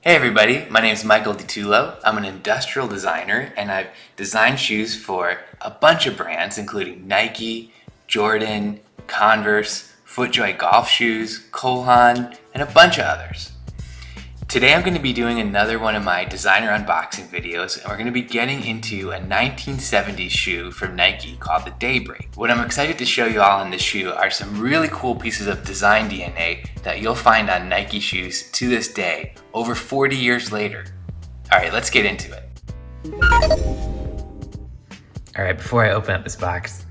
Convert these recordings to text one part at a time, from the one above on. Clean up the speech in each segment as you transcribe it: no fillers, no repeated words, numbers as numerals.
Hey everybody, my name is Michael DiTullo. I'm an industrial designer and I've designed shoes for a bunch of brands including Nike, Jordan, Converse, FootJoy golf shoes, Cole Haan, and a bunch of others. Today I'm going to be doing another one of my designer unboxing videos and we're going to be getting into a 1970s shoe from Nike called the Daybreak. What I'm excited to show you all in this shoe are some really cool pieces of design DNA that you'll find on Nike shoes to this day, over 40 years later. Alright, let's get into it. Alright, before I open up this box,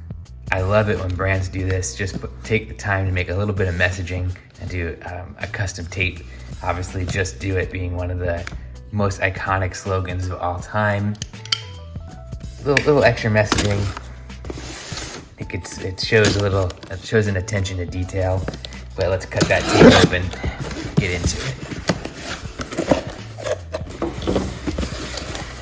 I love it when brands do this. Just take the time to make a little bit of messaging and do a custom tape. Obviously, just do it being one of the most iconic slogans of all time. Little extra messaging. I think it shows an attention to detail. But let's cut that tape open, get into it.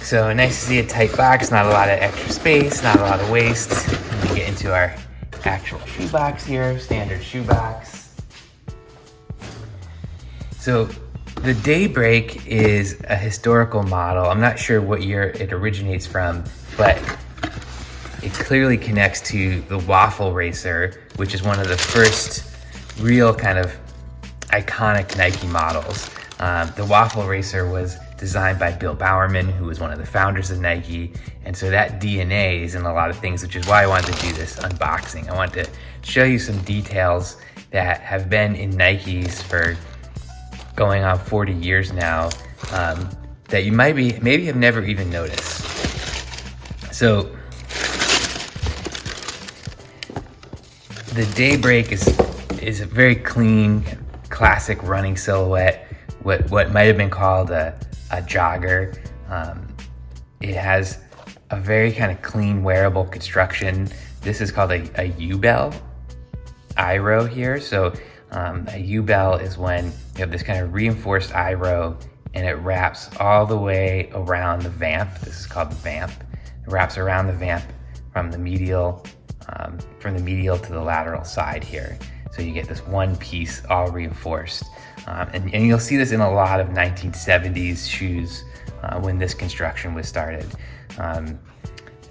So nice to see a tight box, not a lot of extra space, not a lot of waste. Let me get into our actual shoe box here, standard shoe box. So the Daybreak is a historical model. I'm not sure what year it originates from, but it clearly connects to the waffle racer, which is one of the first real kind of iconic Nike models. The waffle racer was designed by Bill Bowerman, who was one of the founders of Nike. And so that DNA is in a lot of things, which is why I wanted to do this unboxing. I want to show you some details that have been in Nikes for going on 40 years now, that you maybe have never even noticed. So the Daybreak is a very clean, classic running silhouette, what might have been called a jogger. It has a very kind of clean, wearable construction. This is called a U-bell, I-row here. So a U-bell is when you have this kind of reinforced I-row and it wraps all the way around the vamp. This is called the vamp. It wraps around the vamp from the medial to the lateral side here. So you get this one piece all reinforced. And you'll see this in a lot of 1970s shoes when this construction was started. And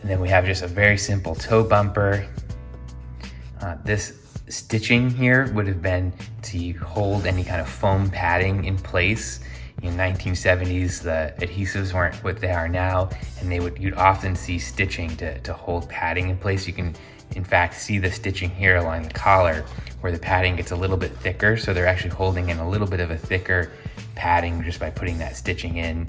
then we have just a very simple toe bumper. This stitching here would have been to hold any kind of foam padding in place. In 1970s, the adhesives weren't what they are now, and you'd often see stitching to hold padding in place. You can, in fact, see the stitching here along the collar where the padding gets a little bit thicker, so they're actually holding in a little bit of a thicker padding just by putting that stitching in.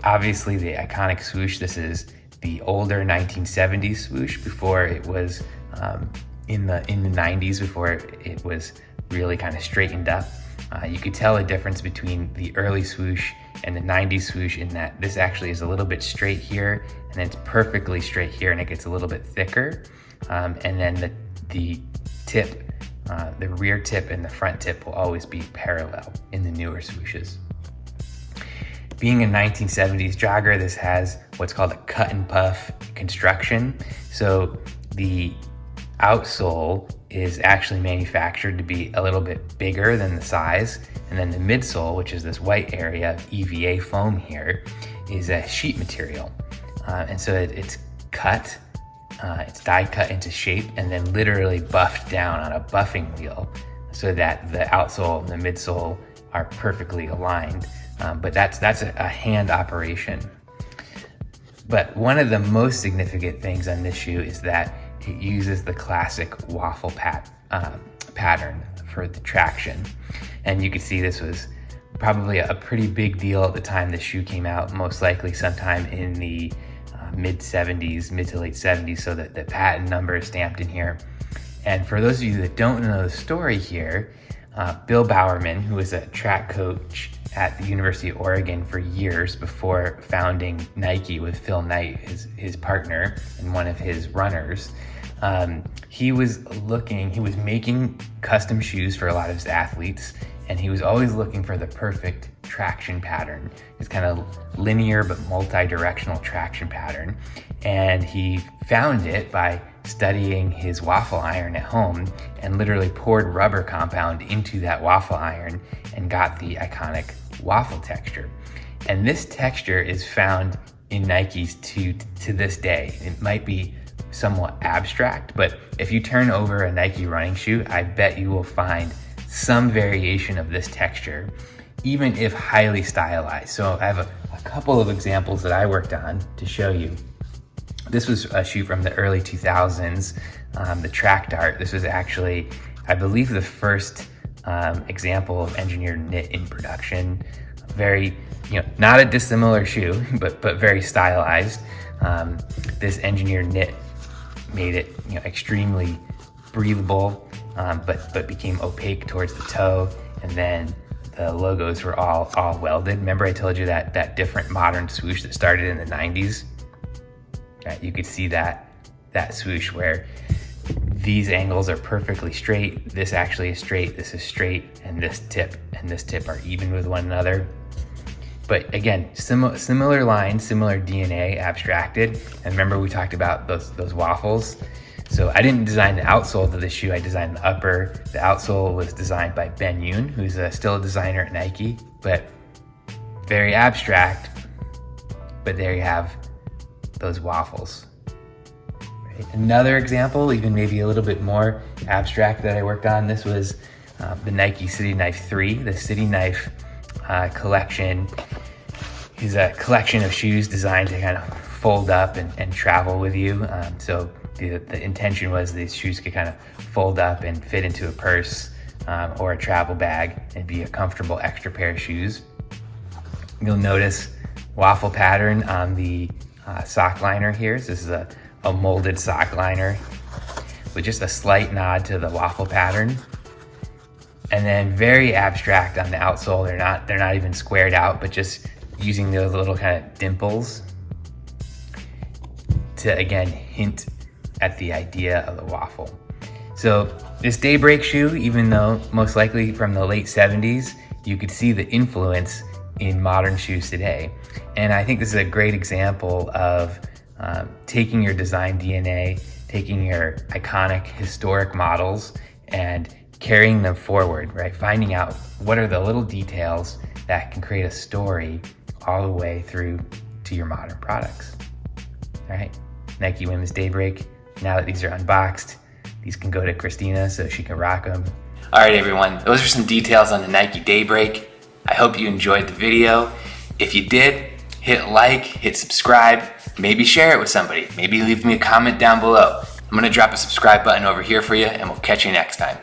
Obviously, the iconic swoosh, this is the older 1970s swoosh before it was in the 90s, before it was really kind of straightened up. You could tell a difference between the early swoosh and the 90s swoosh in that this actually is a little bit straight here, and then it's perfectly straight here, and it gets a little bit thicker. And then the tip, the rear tip and the front tip will always be parallel in the newer swooshes. Being a 1970s jogger, this has what's called a cut and puff construction. So the outsole is actually manufactured to be a little bit bigger than the size, and then the midsole, which is this white area of EVA foam here, is a sheet material. And so it's cut, it's die cut into shape and then literally buffed down on a buffing wheel so that the outsole and the midsole are perfectly aligned. But that's a hand operation. But one of the most significant things on this shoe is that it uses the classic waffle pattern for the traction. And you can see this was probably a pretty big deal at the time the shoe came out, most likely sometime in the mid to late 70s, so that the patent number is stamped in here. And for those of you that don't know the story here, Bill Bowerman, who was a track coach at the University of Oregon for years before founding Nike with Phil Knight, his partner and one of his runners, he was making custom shoes for a lot of his athletes, and he was always looking for the perfect traction pattern. It's kind of linear but multi-directional traction pattern. And he found it by studying his waffle iron at home and literally poured rubber compound into that waffle iron and got the iconic waffle texture. And this texture is found in Nikes to this day. It might be somewhat abstract, but if you turn over a Nike running shoe, I bet you will find some variation of this texture, even if highly stylized. So I have a couple of examples that I worked on to show you. This was a shoe from the early 2000s, the Track Dart. This was actually, I believe, the first example of engineered knit in production. Very, not a dissimilar shoe, but very stylized. This engineered knit made it extremely breathable, but became opaque towards the toe, and then the logos were all welded. Remember I told you that different modern swoosh that started in the 90s? Right, you could see that swoosh where these angles are perfectly straight. This actually is straight, this is straight, and this tip are even with one another. But again, similar lines, similar DNA abstracted. And remember we talked about those waffles? So I didn't design the outsole to the shoe, I designed the upper. The outsole was designed by Ben Yoon, who's still a designer at Nike, but very abstract. But there you have those waffles. Right. Another example, even maybe a little bit more abstract that I worked on, this was the Nike City Knife 3. The City Knife collection is a collection of shoes designed to kind of fold up and travel with you. So the intention was these shoes could kind of fold up and fit into a purse or a travel bag and be a comfortable extra pair of shoes. You'll notice waffle pattern on the sock liner here. So this is a molded sock liner with just a slight nod to the waffle pattern. And then very abstract on the outsole. They're not even squared out, but just using those little kind of dimples to again hint at the idea of the waffle. So this Daybreak shoe, even though most likely from the late 70s, you could see the influence in modern shoes today. And I think this is a great example of taking your design DNA, taking your iconic historic models and carrying them forward, right? Finding out what are the little details that can create a story all the way through to your modern products. All right, Nike Women's Daybreak. Now that these are unboxed, these can go to Christina so she can rock them. All right, everyone, those are some details on the Nike Daybreak. I hope you enjoyed the video. If you did, hit like, hit subscribe, maybe share it with somebody. Maybe leave me a comment down below. I'm gonna drop a subscribe button over here for you, and we'll catch you next time.